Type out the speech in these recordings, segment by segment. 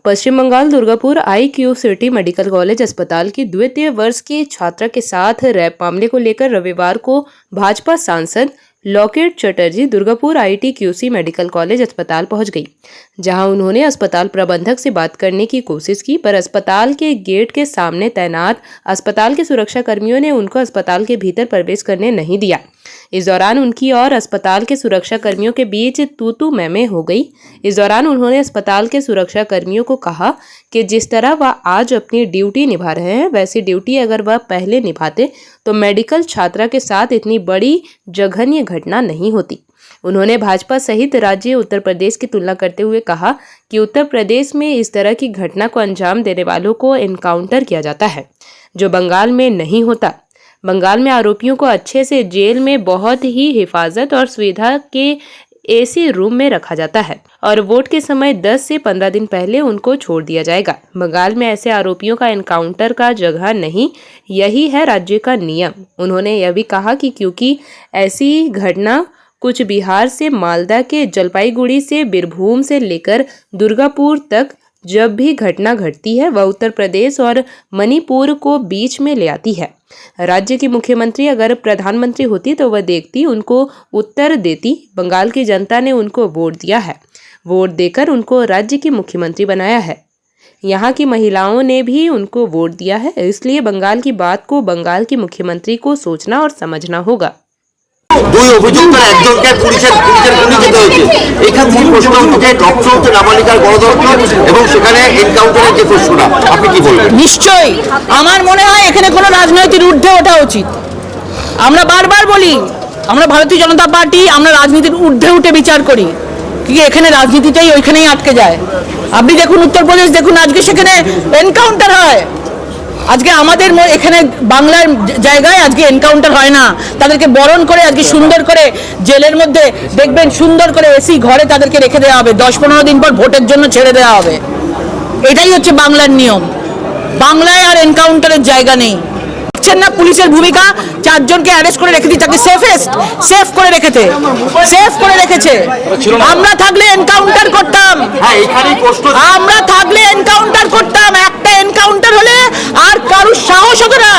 पश्चिम Bangal Durgapur IQCity medical college अस्पताल की द्वितीय वर्ष की छात्रा के साथ रेप मामले को लेकर रविवार को भाजपा सांसद Locket Chatterjee Durgapur ITQC medical college अस्पताल पहुंच गई, जहां उन्होंने अस्पताल प्रबंधक से बात करने की कोशिश की, पर अस्पताल के गेट के सामने तैनात अस्पताल के सुरक्षा कर्मियों ने उनको अस्पताल के भीतर प्रवेश करने नहीं दिया। इस दौरान उनकी और अस्पताल के सुरक्षा कर्मियों के बीच तू मैं हो गई। इस दौरान उन्होंने अस्पताल के सुरक्षा कर्मियों को कहा कि जिस तरह वह आज अपनी ड्यूटी निभा रहे हैं, वैसी ड्यूटी अगर वह पहले निभाते तो मेडिकल छात्रा के साथ इतनी बड़ी जघन्य घटना नहीं होती। उन्होंने भाजपा सहित राज्य उत्तर प्रदेश की तुलना करते हुए कहा कि उत्तर प्रदेश में इस तरह की घटना को अंजाम देने वालों को एनकाउंटर किया जाता है, जो बंगाल में नहीं होता। बंगाल में आरोपियों को अच्छे से जेल में बहुत ही हिफाजत और सुविधा के AC रूम में रखा जाता है और वोट के समय 10 से 15 दिन पहले उनको छोड़ दिया जाएगा। बंगाल में ऐसे आरोपियों का एनकाउंटर का जगह नहीं, यही है राज्य का नियम। उन्होंने यह भी कहा कि क्योंकि ऐसी घटना कुछ बिहार से मालदा के जलपाईगुड़ी से बीरभूम से लेकर दुर्गापुर तक जब भी घटना घटती है, वह उत्तर प्रदेश और मणिपुर को बीच में ले आती है। राज्य की मुख्यमंत्री अगर प्रधानमंत्री होती तो वह देखती, उनको उत्तर देती। बंगाल की जनता ने उनको वोट दिया है, वोट देकर उनको राज्य की मुख्यमंत्री बनाया है। यहाँ की महिलाओं ने भी उनको वोट दिया है, इसलिए बंगाल की बात को बंगाल की मुख्यमंत्री को सोचना और समझना होगा। দুই অভিযুক্তের একজনকে পুলিশের গুলি যেতে হয়েছে। এখান থেকে প্রশ্ন উঠছে ডক্টর হচ্ছে নাবালিকার গণধর্ষণ এবং সেখানে এনকাউন্টারের যে প্রশ্নটা, আপনি কি বলবেন? নিশ্চয়ই আমার মনে হয় এখানে কোনো রাজনৈতিক ঊর্ধ্বে ওঠা উচিত। আমরা বারবার বলি আমরা ভারতীয় জনতা পার্টি আমরা রাজনীতির ঊর্ধ্বে উঠে বিচার করি, কি এখানে রাজনীতিটাই ওইখানেই আটকে যায়। আপনি দেখুন উত্তরপ্রদেশ, দেখুন আজকে সেখানে এনকাউন্টার হয়। আজকে আমাদের এখানে বাংলার জায়গায় আজকে এনকাউন্টার হয় না, তাদেরকে বরণ করে আজকে সুন্দর করে জেলের মধ্যে দেখবেন সুন্দর করে AC ঘরে তাদেরকে রেখে দেওয়া হবে, 10-15 দিন পর ভোটের জন্য ছেড়ে দেওয়া হবে। এটাই হচ্ছে বাংলার নিয়ম। বাংলায় আর এনকাউন্টারের জায়গা নেই। দেখছেন না পুলিশের ভূমিকা, 4 জনকে অ্যারেস্ট করে রেখে দিচ্ছে, তাকে সেফ করে রেখেছে। আমরা থাকলে এনকাউন্টার করতাম, আমরা থাকলে এনকাউন্টার করতাম। একটা এনকাউন্টার হলে আর কারুর সাহস হতো না।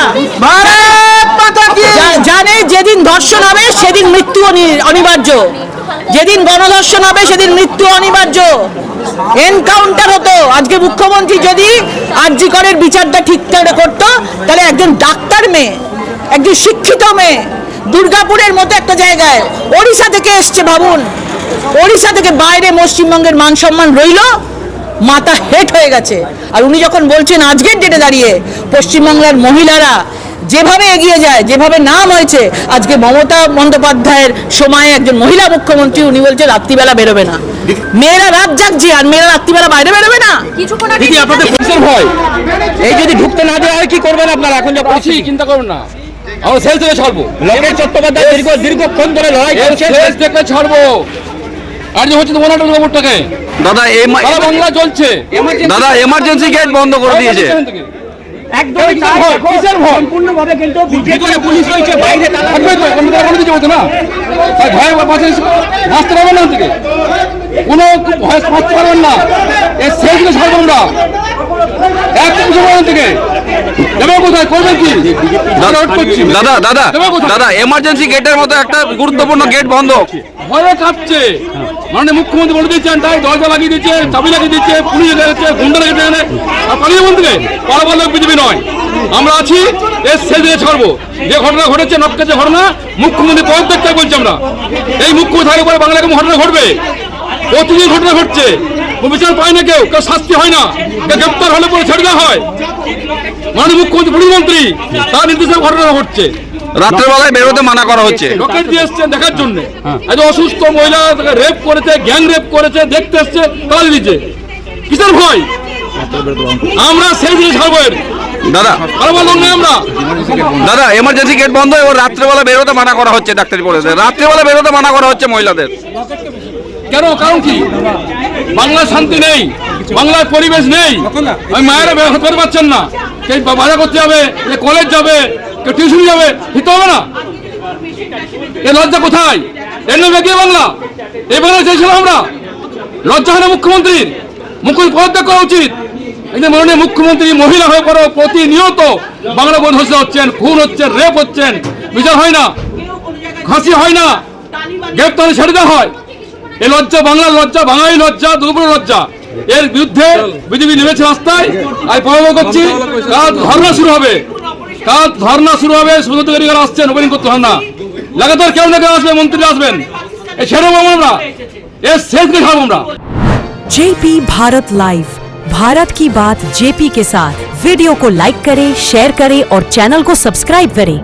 জানে যেদিন ধর্ষণ হবে সেদিন মৃত্যু অনিবার্য, যেদিন গণধর্ষণ হবে সেদিন মৃত্যু অনিবার্য। এনকাউন্টার হতো। আজকে মুখ্যমন্ত্রী যদি আরজি করের বিচারটা ঠিকঠাক করতো, তাহলে একজন ডাক্তার মেয়ে, একজন শিক্ষিত মেয়ে দুর্গাপুরের মতো একটা জায়গায় ওড়িশা থেকে এসছে, ভাবুন ওড়িশা থেকে বাইরে পশ্চিমবঙ্গের মান সম্মান রইল, মাথা হেট হয়ে গেছে। আর উনি যখন বলছেন আজকের ডেটে দাঁড়িয়ে পশ্চিমবাংলার মহিলারা যেভাবে এগিয়ে যায়, যেভাবে নাম হয়েছে, আজকে মমতা বন্দ্যোপাধ্যায়ের সময়ে একজন মহিলা মুখ্যমন্ত্রী, উনি বলছে রাত্রিবেলা বেরোবে না। মেয়েরা রাত জাগছে আর মেয়েরা রাত্রিবেলা বাইরে বেরোবে না। দিদি আপনাদের পুলিশের ভয়, এই যদি ঢুকতে না দেওয়া হয় কি করবেন আপনারা? এখন যা পরিস্থিতি, চিন্তা করুন না, আমরা সেল থেকে ছাড়বো। লকেট চট্টোপাধ্যায় দীর্ঘক্ষণ ধরে লড়াই করছে, সেল থেকে ছাড়বো। আর যে হচ্ছে তোমার দুর্গাপুরটাকে দাদা সারা বাংলা চলছে, দাদা এমার্জেন্সি গেট বন্ধ করে দিয়েছে। একদম সম্পূর্ণভাবে কিন্তু পুলিশ রয়েছে বাইরে, তালা দিতে হতো না, ভয় বাঁচতে পারবেন না, থেকে কোনো ভয় বাঁচতে পারবেন না। এর সেই থেকে ছাড়বো আমরা থেকে কোথায় করবেন কি? দাদা এমার্জেন্সি গেটের মতো একটা গুরুত্বপূর্ণ গেট বন্ধ, ভয়ে কাঁপছে। মানে মুখ্যমন্ত্রী বলে দিচ্ছেন, তাই দরজা লাগিয়ে দিচ্ছে, চাবি লাগিয়ে দিচ্ছে, পুলিশ লেগেছে, গুন্ডা লেগেছে, আর পালিয়ে বলতে পারবার লোক বিজেপি নয়। আমরা আছি, এর সেই দিকে ছাড়বো। যে ঘটনা ঘটেছে নক্কার যে ঘটনা, মুখ্যমন্ত্রী পদত্যাগ বলছি আমরা। এই মুখ্যমন্ত্রী থাকার পরে বাংলায় ঘটনা ঘটবে, প্রতিদিন ঘটনা ঘটছে, বিচার পায় না, কেউ শাস্তি হয় না, গ্রেপ্তার হলে পরে ছেড়ে দেওয়া হয়। মাননীয় মুখ্যমন্ত্রী প্রধানমন্ত্রী তার নির্দেশে ঘটনা ঘটছে। রাত্রেবেলায় বেরোতে মানা করা হচ্ছে। রকেট দিয়ে এসছেন দেখার জন্য, আজ অসুস্থ মহিলা রেপ করেছে, গ্যাং রেপ করেছে, দেখতে এসছে, তাড়িয়ে দিচ্ছে। কিসের ভয়? আমরা সেই জিনিস ছাড়বো। দাদা এমার্জেন্সি গেট বন্ধ এবং রাত্রেবেলা বেরোতে মানা করা হচ্ছে, ডাক্তারি বলেছে রাত্রেবেলা বেরোতে মানা করা হচ্ছে মহিলাদের। কেন? কারণ কি? বাংলার শান্তি নেই, বাংলার পরিবেশ নেই। ওই মায়েরা বের হতে পারছেন না, কেউ বাজার করতে যাবে, কলেজ যাবে, কেউ টিউশন যাবে, দিতে হবে না। এ লজ্জা কোথায়? এর নামে কি বাংলা? এই বাংলা চাইছিলাম আমরা। লজ্জা হয় না মুখ্যমন্ত্রীর? মুখ্যমন্ত্রী পদত্যাগ করা উচিত। এই যে মাননীয় মুখ্যমন্ত্রী মহিলা হয়ে পড়ো প্রতিনিয়ত বাংলা বোধ হচ্ছেন, খুন হচ্ছেন, রেপ হচ্ছেন, বিচার হয় না, ফাঁসি হয় না, গ্রেপ্তারে ছেড়ে দেওয়া হয়। এই লজ্জা, বাংলার লজ্জা, বাঙালি লজ্জা, দুপুরের লজ্জা, এর বিরুদ্ধে বিজেপি নেমেছে রাস্তায়। আমি পরামর্শ করছি, কাল ধর্ণা শুরু হবে, কাল ধর্ণা শুরু হবে। সুব্রত অধিকারী আসছেন, ওপেনিং করতে হবে না, লাগাতার কেউ না কেউ আসবে, মন্ত্রী আসবেন, এই ছেড়ে দেবো আমরা, এর শেষকে ছাড়বো আমরা। जेपी भारत लाइव, भारत की बात जेपी के साथ। वीडियो को लाइक करें, शेयर करें और चैनल को सब्सक्राइब करें।